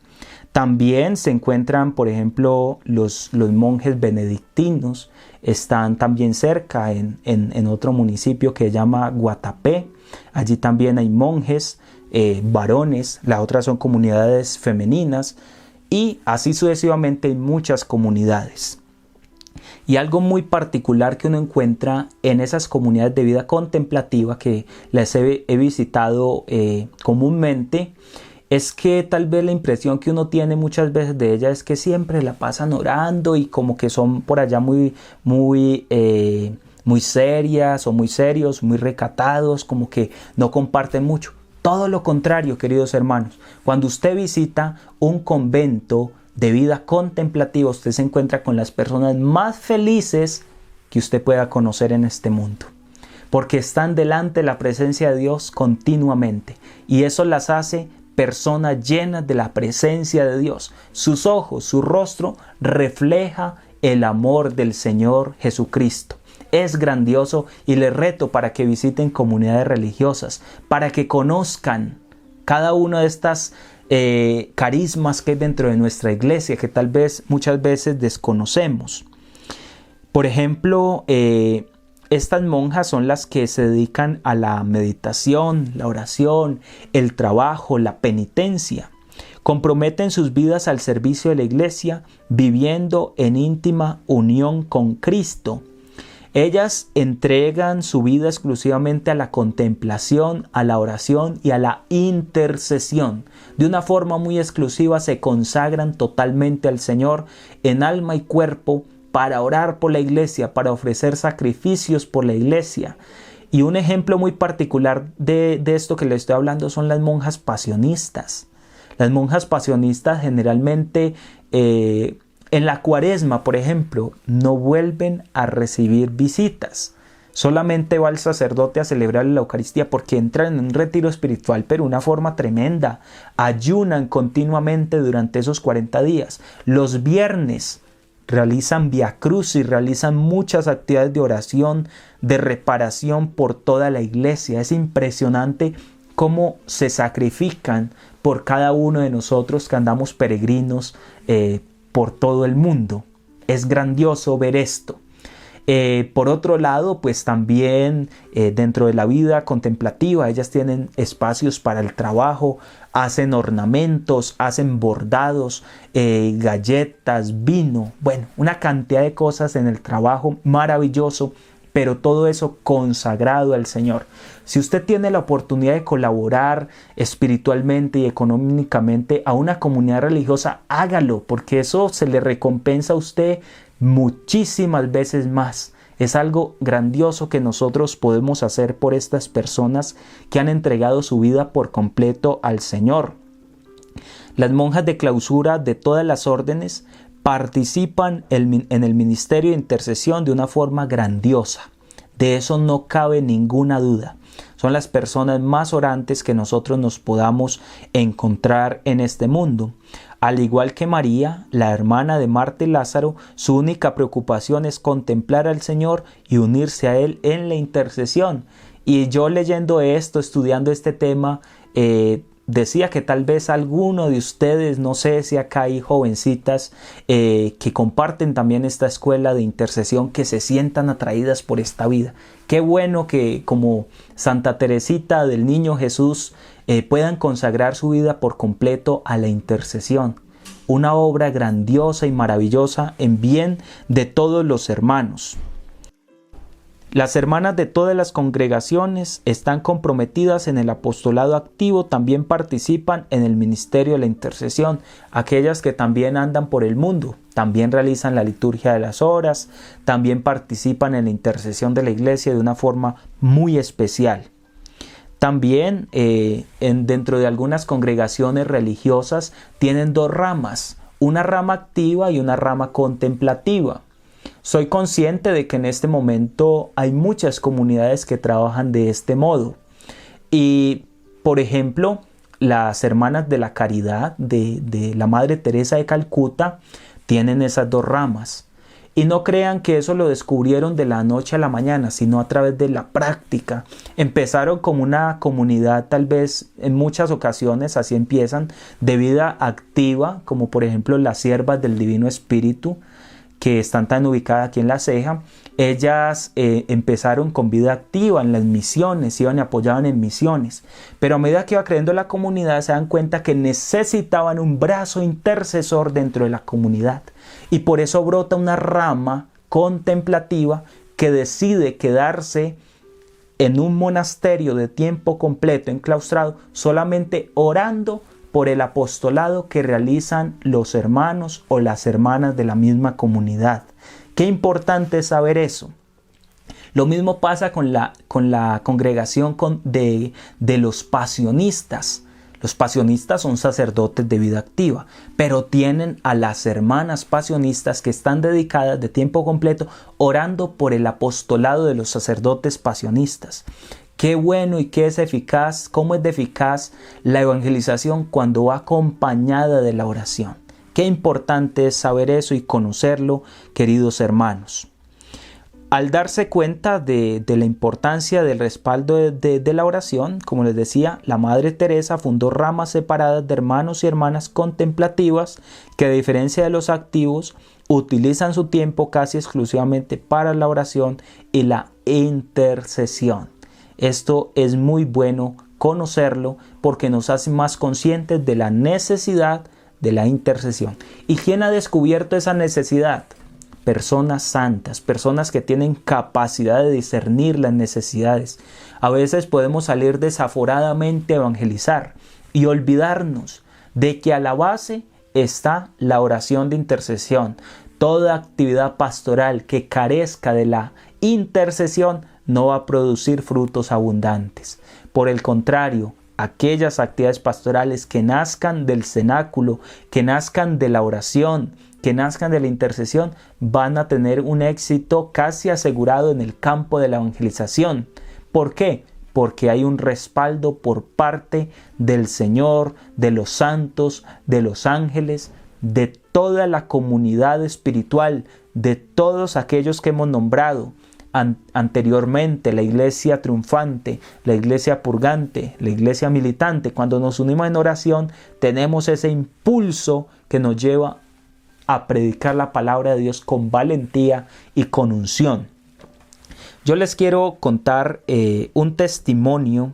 Speaker 1: También se encuentran, por ejemplo, los monjes benedictinos. Están también cerca en otro municipio que se llama Guatapé. Allí también hay monjes varones. Las otras son comunidades femeninas. Y así sucesivamente hay muchas comunidades. Y algo muy particular que uno encuentra en esas comunidades de vida contemplativa que las he visitado comúnmente, es que tal vez la impresión que uno tiene muchas veces de ellas es que siempre la pasan orando y como que son por allá muy serias o muy serios, muy recatados, como que no comparten mucho. Todo lo contrario, queridos hermanos. Cuando usted visita un convento de vida contemplativa, usted se encuentra con las personas más felices que usted pueda conocer en este mundo. Porque están delante de la presencia de Dios continuamente. Y eso las hace personas llenas de la presencia de Dios. Sus ojos, su rostro refleja el amor del Señor Jesucristo. Es grandioso y les reto para que visiten comunidades religiosas, para que conozcan cada una de estas carismas que hay dentro de nuestra iglesia, que tal vez muchas veces desconocemos. Por ejemplo, estas monjas son las que se dedican a la meditación, la oración, el trabajo, la penitencia. Comprometen sus vidas al servicio de la iglesia, viviendo en íntima unión con Cristo. Ellas entregan su vida exclusivamente a la contemplación, a la oración y a la intercesión. De una forma muy exclusiva se consagran totalmente al Señor en alma y cuerpo, para orar por la iglesia, para ofrecer sacrificios por la iglesia. Y un ejemplo muy particular de esto que les estoy hablando son las monjas pasionistas. Las monjas pasionistas generalmente en la Cuaresma, por ejemplo, no vuelven a recibir visitas. Solamente va el sacerdote a celebrar la Eucaristía porque entran en un retiro espiritual, pero de una forma tremenda. Ayunan continuamente durante esos 40 días. Los viernes realizan Via Crucis, realizan muchas actividades de oración, de reparación por toda la iglesia. Es impresionante cómo se sacrifican por cada uno de nosotros que andamos peregrinos por todo el mundo. Es grandioso ver esto. Por otro lado, pues también dentro de la vida contemplativa, ellas tienen espacios para el trabajo, hacen ornamentos, hacen bordados, galletas, vino, bueno, una cantidad de cosas en el trabajo maravilloso, pero todo eso consagrado al Señor. Si usted tiene la oportunidad de colaborar espiritualmente y económicamente a una comunidad religiosa, hágalo, porque eso se le recompensa a usted muchísimas veces más. Es algo grandioso que nosotros podemos hacer por estas personas que han entregado su vida por completo al Señor. Las monjas de clausura de todas las órdenes participan en el ministerio de intercesión de una forma grandiosa. De eso no cabe ninguna duda. Son las personas más orantes que nosotros nos podamos encontrar en este mundo. Al igual que María, la hermana de Marta y Lázaro, su única preocupación es contemplar al Señor y unirse a Él en la intercesión. Y yo leyendo esto, estudiando este tema, decía que tal vez alguno de ustedes, no sé si acá hay jovencitas que comparten también esta escuela de intercesión, que se sientan atraídas por esta vida. Qué bueno que como Santa Teresita del Niño Jesús puedan consagrar su vida por completo a la intercesión. Una obra grandiosa y maravillosa en bien de todos los hermanos. Las hermanas de todas las congregaciones están comprometidas en el apostolado activo, también participan en el ministerio de la intercesión. Aquellas que también andan por el mundo, también realizan la liturgia de las horas, también participan en la intercesión de la iglesia de una forma muy especial. También dentro de algunas congregaciones religiosas tienen dos ramas, una rama activa y una rama contemplativa. Soy consciente de que en este momento hay muchas comunidades que trabajan de este modo. Y, por ejemplo, las hermanas de la caridad de la Madre Teresa de Calcuta tienen esas dos ramas. Y no crean que eso lo descubrieron de la noche a la mañana, sino a través de la práctica. Empezaron como una comunidad, tal vez en muchas ocasiones así empiezan, de vida activa, como por ejemplo las siervas del Divino Espíritu, que están tan ubicadas aquí en La Ceja. Ellas empezaron con vida activa en las misiones, iban y apoyaban en misiones, pero a medida que iba creciendo la comunidad se dan cuenta que necesitaban un brazo intercesor dentro de la comunidad, y por eso brota una rama contemplativa que decide quedarse en un monasterio de tiempo completo enclaustrado, solamente orando por el apostolado que realizan los hermanos o las hermanas de la misma comunidad. Qué importante es saber eso. Lo mismo pasa con la congregación de los pasionistas. Los pasionistas son sacerdotes de vida activa, pero tienen a las hermanas pasionistas que están dedicadas de tiempo completo orando por el apostolado de los sacerdotes pasionistas. Qué bueno y qué es eficaz, cómo es de eficaz la evangelización cuando va acompañada de la oración. Qué importante es saber eso y conocerlo, queridos hermanos. Al darse cuenta de la importancia del respaldo de la oración, como les decía, la Madre Teresa fundó ramas separadas de hermanos y hermanas contemplativas que, a diferencia de los activos, utilizan su tiempo casi exclusivamente para la oración y la intercesión. Esto es muy bueno conocerlo porque nos hace más conscientes de la necesidad de la intercesión. ¿Y quién ha descubierto esa necesidad? Personas santas, personas que tienen capacidad de discernir las necesidades. A veces podemos salir desaforadamente a evangelizar y olvidarnos de que a la base está la oración de intercesión. Toda actividad pastoral que carezca de la intercesión no va a producir frutos abundantes. Por el contrario, aquellas actividades pastorales que nazcan del cenáculo, que nazcan de la oración, que nazcan de la intercesión, van a tener un éxito casi asegurado en el campo de la evangelización. ¿Por qué? Porque hay un respaldo por parte del Señor, de los santos, de los ángeles, de toda la comunidad espiritual, de todos aquellos que hemos nombrado anteriormente, la iglesia triunfante, la iglesia purgante, la iglesia militante. Cuando nos unimos en oración, tenemos ese impulso que nos lleva a predicar la palabra de Dios con valentía y con unción. Yo les quiero contar un testimonio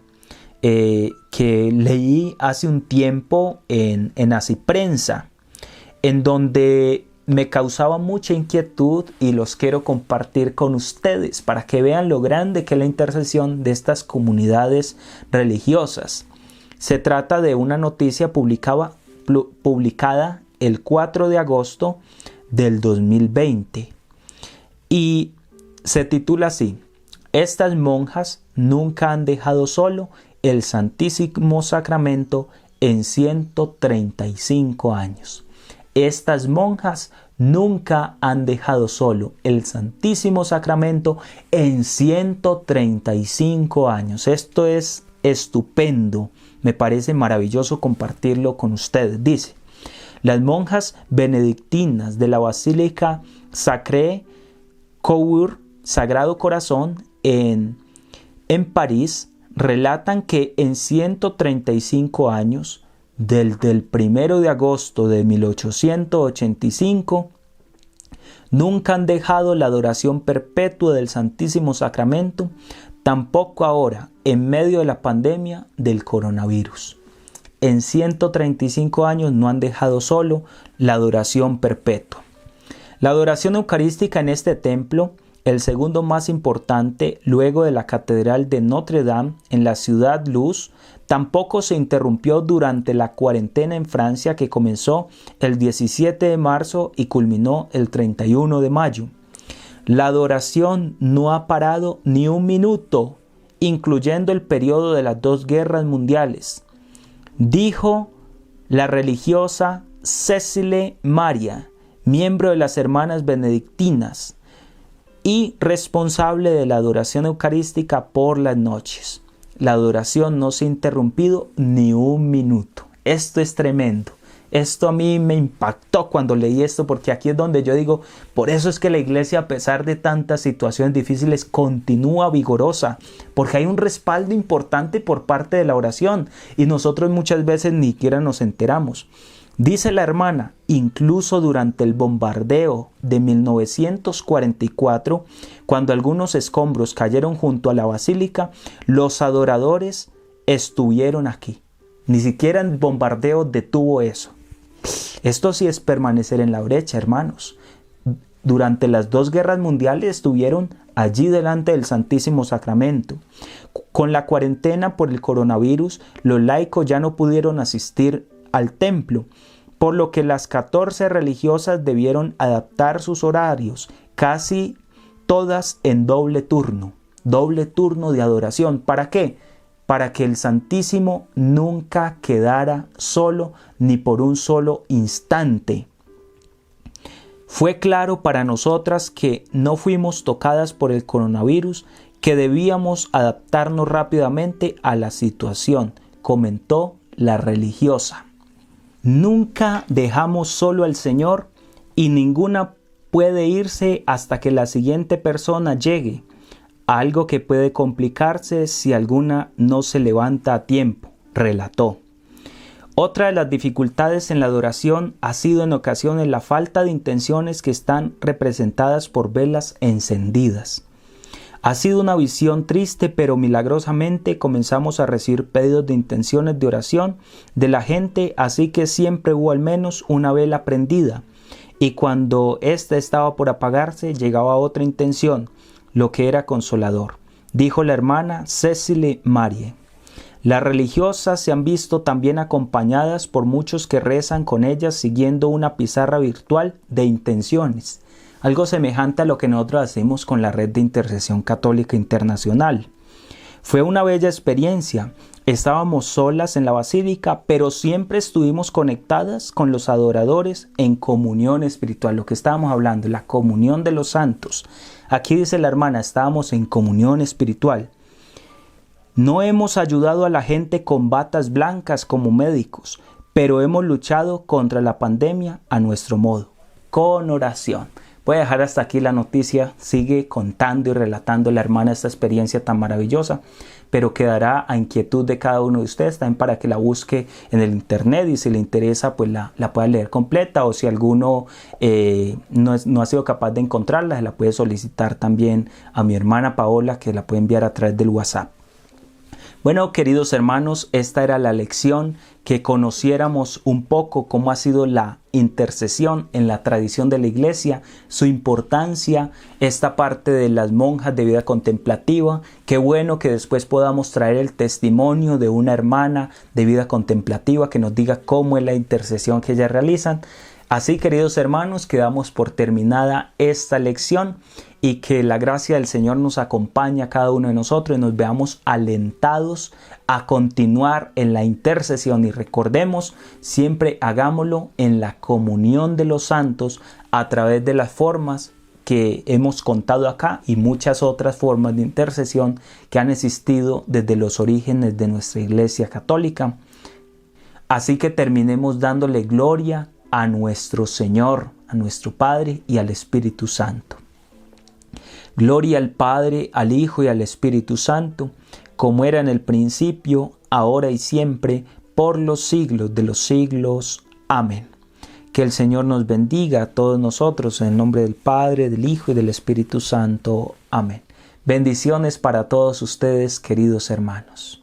Speaker 1: que leí hace un tiempo en Asiprensa, en donde me causaba mucha inquietud y los quiero compartir con ustedes para que vean lo grande que es la intercesión de estas comunidades religiosas. Se trata de una noticia publicada el 4 de agosto del 2020 y se titula así: estas monjas nunca han dejado solo el Santísimo Sacramento en 135 años. Estas monjas nunca han dejado solo el Santísimo Sacramento en 135 años. Esto es estupendo, me parece maravilloso compartirlo con ustedes. Dice: las monjas benedictinas de la Basílica Sacré-Cœur, Sagrado Corazón, en París, relatan que en 135 años, desde el 1 de agosto de 1885, nunca han dejado la adoración perpetua del Santísimo Sacramento, tampoco ahora, en medio de la pandemia del coronavirus. En 135 años no han dejado solo la adoración perpetua. La adoración eucarística en este templo, el segundo más importante luego de la Catedral de Notre Dame en la Ciudad Luz, tampoco se interrumpió durante la cuarentena en Francia, que comenzó el 17 de marzo y culminó el 31 de mayo. La adoración no ha parado ni un minuto, incluyendo el periodo de las dos guerras mundiales, dijo la religiosa Cécile Maria, miembro de las Hermanas Benedictinas y responsable de la adoración eucarística por las noches. La adoración no se ha interrumpido ni un minuto. Esto es tremendo. Esto a mí me impactó cuando leí esto, porque aquí es donde yo digo, por eso es que la iglesia, a pesar de tantas situaciones difíciles, continúa vigorosa, porque hay un respaldo importante por parte de la oración y nosotros muchas veces ni siquiera nos enteramos. Dice la hermana, incluso durante el bombardeo de 1944, cuando algunos escombros cayeron junto a la basílica, los adoradores estuvieron aquí. Ni siquiera el bombardeo detuvo eso. Esto sí es permanecer en la brecha, hermanos. Durante las dos guerras mundiales estuvieron allí delante del Santísimo Sacramento. Con la cuarentena por el coronavirus, los laicos ya no pudieron asistir al templo, por lo que las 14 religiosas debieron adaptar sus horarios, casi todas en doble turno de adoración. ¿Para qué? Para que el Santísimo nunca quedara solo ni por un solo instante. Fue claro para nosotras que no fuimos tocadas por el coronavirus, que debíamos adaptarnos rápidamente a la situación, comentó la religiosa. Nunca dejamos solo al Señor y ninguna puede irse hasta que la siguiente persona llegue. Algo que puede complicarse si alguna no se levanta a tiempo, relató. Otra de las dificultades en la adoración ha sido en ocasiones la falta de intenciones que están representadas por velas encendidas. Ha sido una visión triste, pero milagrosamente comenzamos a recibir pedidos de intenciones de oración de la gente, así que siempre hubo al menos una vela prendida. Y cuando ésta estaba por apagarse, llegaba otra intención, lo que era consolador, dijo la hermana Cécile Marie. Las religiosas se han visto también acompañadas por muchos que rezan con ellas siguiendo una pizarra virtual de intenciones, algo semejante a lo que nosotros hacemos con la Red de Intercesión Católica Internacional. Fue una bella experiencia. Estábamos solas en la basílica, pero siempre estuvimos conectadas con los adoradores en comunión espiritual. Lo que estábamos hablando, la comunión de los santos. Aquí dice la hermana, estábamos en comunión espiritual. No hemos ayudado a la gente con batas blancas como médicos, pero hemos luchado contra la pandemia a nuestro modo, con oración. Voy a dejar hasta aquí la noticia, sigue contando y relatando la hermana esta experiencia tan maravillosa, pero quedará a inquietud de cada uno de ustedes también para que la busque en el internet y si le interesa pues la pueda leer completa, o si alguno no ha sido capaz de encontrarla, se la puede solicitar también a mi hermana Paola, que la puede enviar a través del WhatsApp. Bueno, queridos hermanos, esta era la lección, que conociéramos un poco cómo ha sido la intercesión en la tradición de la iglesia, su importancia, esta parte de las monjas de vida contemplativa. Qué bueno que después podamos traer el testimonio de una hermana de vida contemplativa que nos diga cómo es la intercesión que ellas realizan. Así, queridos hermanos, quedamos por terminada esta lección y que la gracia del Señor nos acompañe a cada uno de nosotros y nos veamos alentados a continuar en la intercesión. Y recordemos, siempre hagámoslo en la comunión de los santos a través de las formas que hemos contado acá y muchas otras formas de intercesión que han existido desde los orígenes de nuestra Iglesia Católica. Así que terminemos dándole gloria a nuestro Señor, a nuestro Padre y al Espíritu Santo. Gloria al Padre, al Hijo y al Espíritu Santo, como era en el principio, ahora y siempre, por los siglos de los siglos. Amén. Que el Señor nos bendiga a todos nosotros, en el nombre del Padre, del Hijo y del Espíritu Santo. Amén. Bendiciones para todos ustedes, queridos hermanos.